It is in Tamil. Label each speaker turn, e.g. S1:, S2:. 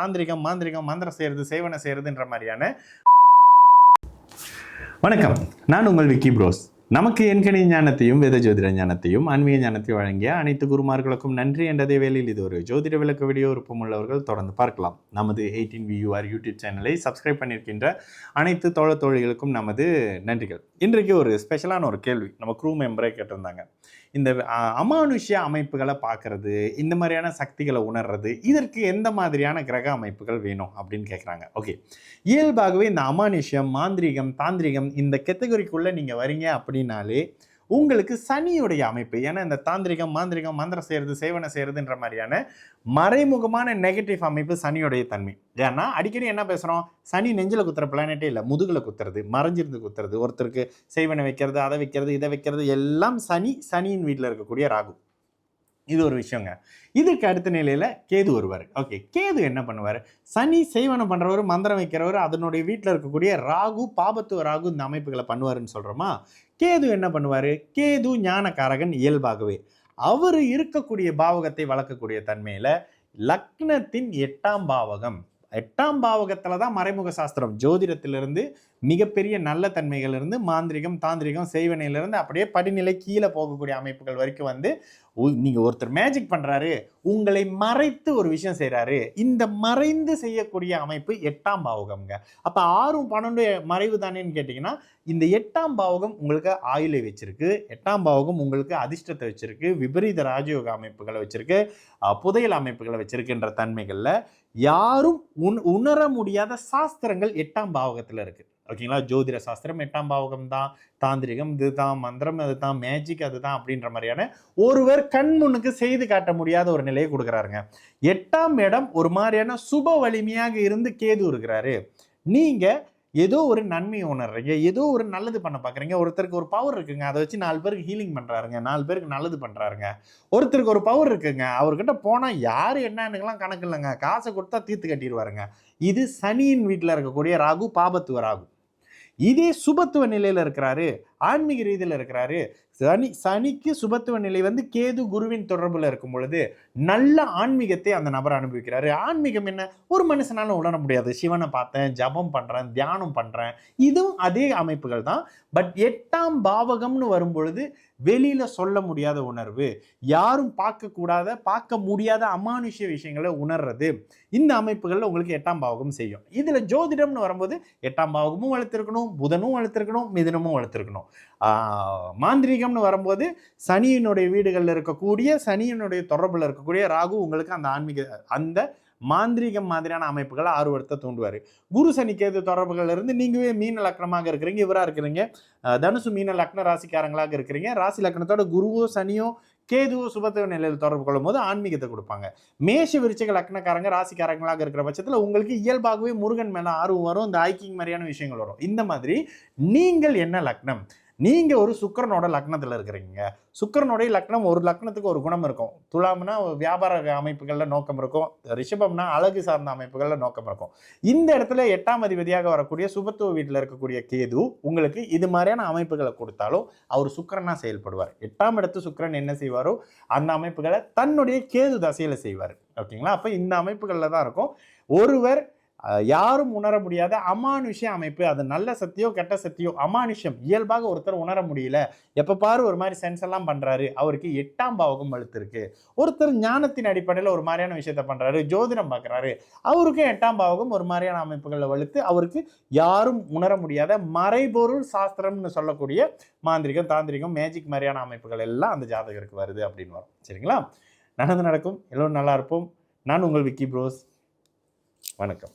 S1: தாந்திரிகம் மாந்திரிகம் மந்திரம் செய்யறது சேவனை செய்யறதுன்ற மாதிரியான. வணக்கம், நான் உங்கள் விக்கி ப்ரோஸ். நமக்கு எண்கணித ஞானத்தையும் வேத ஜோதிட ஞானத்தையும் ஆன்மீக ஞானத்தையும் வழங்கிய அனைத்து குருமார்களுக்கும் நன்றி. என்றதே வேளையில் இது ஒரு ஜோதிட விளக்க வீடியோ விருப்பமுள்ளவர்கள் தொடர்ந்து பார்க்கலாம். நமது 18VUR யூடியூப் சேனலை சப்ஸ்கிரைப் பண்ணியிருக்கின்ற அனைத்து தோழர்களுக்கும் நமது நன்றிகள். இன்றைக்கு ஒரு ஸ்பெஷலான ஒரு கேள்வி நம்ம க்ரூ மெம்பரே கேட்டிருந்தாங்க. இந்த அமானுஷ்ய அமைப்புகளை பார்க்கறது, இந்த மாதிரியான சக்திகளை உணர்றது, இதற்கு எந்த மாதிரியான கிரக அமைப்புகள் வேணும் அப்படின்னு கேட்குறாங்க. ஓகே, இயல்பாகவே இந்த அமானுஷ்யம், மாந்திரிகம், தாந்திரிகம் இந்த கேட்டகரிக்குள்ளே நீங்கள் வரீங்க அப்படின்னாலே உங்களுக்கு சனியுடைய அமைப்பு, ஏன்னா இந்த தாந்திரிகம் மாந்திரிகம் மந்திரம் செய்யறது சேவனை செய்யறதுன்ற மாதிரியான மறைமுகமான நெகட்டிவ் அமைப்பு சனியுடைய தன்மை. ஏன்னா அடிக்கடி என்ன பேசுகிறோம், சனி நெஞ்சில் குத்துற பிளானட்டே இல்லை, முதுகில் குத்துறது, மறைஞ்சிருந்து குத்துறது, ஒருத்தருக்கு செய்வனை வைக்கிறது, அதை வைக்கிறது, இதை வைக்கிறது, எல்லாம் சனியின் வீட்டில் இருக்கக்கூடிய ராகு. இது ஒரு விஷயங்க. இதுக்கு அடுத்த நிலையில் கேது வருவார். ஓகே, கேது என்ன பண்ணுவார், சனி செய்வனை பண்ணுறவர், மந்திரம் வைக்கிறவர், அதனுடைய வீட்டில் இருக்கக்கூடிய ராகு, பாபத்துவ ராகு இந்த அமைப்புகளை பண்ணுவாருன்னு சொல்கிறோமா. கேது என்ன பண்ணுவார், கேது ஞானக்காரகன் இயல்பாகவே. அவர் இருக்கக்கூடிய பாவகத்தை வளர்க்கக்கூடிய தன்மையில் லக்னத்தின் 8ஆம் பாவகம், 8ஆம் பாவகத்தில் தான் மறைமுக சாஸ்திரம் ஜோதிடத்திலிருந்து மிகப்பெரிய நல்ல தன்மைகளிலிருந்து மாந்திரிகம் தாந்திரிகம் செய்வனையிலிருந்து அப்படியே படிநிலை கீழே போகக்கூடிய அமைப்புகள் வரைக்கும் வந்து நீங்கள் ஒருத்தர் மேஜிக் பண்ணுறாரு, உங்களை மறைத்து ஒரு விஷயம் செய்கிறாரு, இந்த மறைந்து செய்யக்கூடிய அமைப்பு 8ஆம் பாவகம்ங்க. அப்போ 6 12 மறைவு தானேன்னு கேட்டிங்கன்னா, இந்த 8ஆம் பாவகம் உங்களுக்கு ஆயுளை வச்சிருக்கு, 8ஆம் பாவகம் உங்களுக்கு அதிர்ஷ்டத்தை வச்சிருக்கு, விபரீத ராஜயோக அமைப்புகளை வச்சிருக்கு, புதையல் அமைப்புகளை வச்சிருக்குன்ற தன்மைகளில் யாரும் உணர முடியாத சாஸ்திரங்கள் 8ஆம் பாவகத்தில் இருக்குது. ஓகேங்களா, ஜோதிட சாஸ்திரம் 8ஆம் பாவகம் தான், தாந்திரிகம் இதுதான், மந்திரம் அதுதான், மேஜிக் அதுதான் அப்படின்ற மாதிரியான ஒருவர் கண் முன்னுக்கு செய்து காட்ட முடியாத ஒரு நிலையை கொடுக்குறாருங்க. 8ஆம் இடம் ஒரு மாதிரியான சுப வலிமையாக இருந்து கேது இருக்கிறாரு. நீங்க ஏதோ ஒரு நன்மையை உணர்றீங்க, ஏதோ ஒரு நல்லது பண்ண பார்க்குறீங்க. ஒருத்தருக்கு ஒரு பவர் இருக்குங்க, அதை வச்சு 4 பேருக்கு ஹீலிங் பண்ணுறாருங்க, 4 பேருக்கு நல்லது பண்ணுறாருங்க. ஒருத்தருக்கு ஒரு பவர் இருக்குங்க, அவர்கிட்ட போனால் யார் என்னன்னுக்கெல்லாம் கணக்கு இல்லைங்க, காசை கொடுத்தா தீர்த்து கட்டிடுவாருங்க. இது சனியின் வீட்டில் இருக்கக்கூடிய ராகு, பாபத்துவ ராகு. இதே சுபத்துவ நிலையில் இருக்கிறாரு, ஆன்மீக ரீதியில் இருக்கிறாரு. சனிக்கு சுபத்துவ நிலை வந்து கேது குருவின் தொடர்புல இருக்கும் பொழுது நல்ல ஆன்மீகத்தை அந்த நபர் அனுபவிக்கிறாரு. ஆன்மீகம் என்ன, ஒரு மனுஷனால உணர முடியாது. சிவனை பார்த்தேன், ஜபம் பண்றேன், தியானம் பண்றேன், இதுவும் அதே அமைப்புகள் தான். பட் 8ஆம் பாவகம்னு வரும் பொழுது வெளியில சொல்ல முடியாத உணர்வு, யாரும் பார்க்க முடியாத அமானுஷ்ய விஷயங்களை உணர்றது, இந்த அமைப்புகள்ல உங்களுக்கு 8ஆம் பாவகம் செய்யும். இதுல ஜோதிடம்னு வரும்போது 8ஆம் பாவகமும் வளர்த்திருக்கணும், புதனும் வளர்த்திருக்கணும், மிதுனமும் வளர்த்திருக்கணும். மாந்திரிகம்னு வரும்போது சனியினுடைய வீடுகளில் இருக்கக்கூடிய, சனியினுடைய தொடர்பில் இருக்கக்கூடிய ராகு உங்களுக்கு அந்த ஆன்மீக அந்த மாந்திரிகம் மாதிரியான அமைப்புகளை ஆர்வத்தை தூண்டுவார். குரு சனி கேது தொடர்புகள் இருந்து நீங்கவே மீன லக்னமாக இருக்கிறீங்க, இவராக இருக்கிறீங்க தனுசு மீன லக்ன ராசிக்காரங்களாக இருக்கிறீங்க. ராசி லக்னத்தோட குருவோ சனியோ கேதுவோ சுபத்துவ நிலையில் தொடர்பு கொள்ளும் போது ஆன்மீகத்தை கொடுப்பாங்க. மேஷ விருச்சிக லக்னக்காரங்க ராசிக்காரங்களாக இருக்கிற பட்சத்தில் உங்களுக்கு இயல்பாகவே முருகன் மேலே ஆர்வம் வரும், இந்த ஐக்கிங் மாதிரியான விஷயங்கள் வரும். இந்த மாதிரி நீங்கள் என்ன லக்னம், நீங்க ஒரு சுக்கிரனோட லக்னத்துல இருக்கிறீங்க. சுக்கிரனுடைய லக்னம், ஒரு லக்னத்துக்கு ஒரு குணம் இருக்கும். துலாம்னா வியாபார அமைப்புகள்ல நோக்கம் இருக்கும், ரிஷபம்னா அழகு சார்ந்த அமைப்புகள்ல நோக்கம் இருக்கும். இந்த இடத்துல 8ஆம் அதிபதியாக வரக்கூடிய சுபத்துவ வீட்டில் இருக்கக்கூடிய கேது உங்களுக்கு இது மாதிரியான அமைப்புகளை கொடுத்தாலும் அவர் சுக்கிரனா செயல்படுவார். 8ஆம் இடத்து சுக்கிரன் என்ன செய்வாரோ அந்த அமைப்புகளை தன்னுடைய கேது தசையில செய்வார். ஓகேங்களா, அப்ப இந்த அமைப்புகள்ல தான் இருக்கும். ஒருவர் யாரும் உணர முடியாத அமானுஷ்ய அமைப்பு, அது நல்ல சக்தியோ கெட்ட சக்தியோ, அமானுஷ்யம் இயல்பாக ஒருத்தர் உணர முடியல, எப்ப பாரு ஒரு மாதிரி சென்ஸ் எல்லாம் பண்றாரு, அவருக்கு 8ஆம் பாவகம் வலுத்திருக்கு. ஒருத்தர் ஞானத்தின் அடிப்படையில் ஒரு மாதிரியான விஷயத்த பண்றாரு, ஜோதிடம் பார்க்குறாரு, அவருக்கு 8ஆம் பாவகம் ஒரு மாதிரியான அமைப்புகளில் வலுத்து அவருக்கு யாரும் உணர முடியாத மறைபொருள் சாஸ்திரம்னு சொல்லக்கூடிய மாந்திரிகம் தாந்திரிகம் மேஜிக் மாதிரியான அமைப்புகள் எல்லாம் அந்த ஜாதகருக்கு வருது அப்படின்னு வரும். சரிங்களா, நடக்கும், எல்லோரும் நல்லா இருப்போம். நான் உங்கள் விக்கி ப்ரோஸ். வணக்கம்.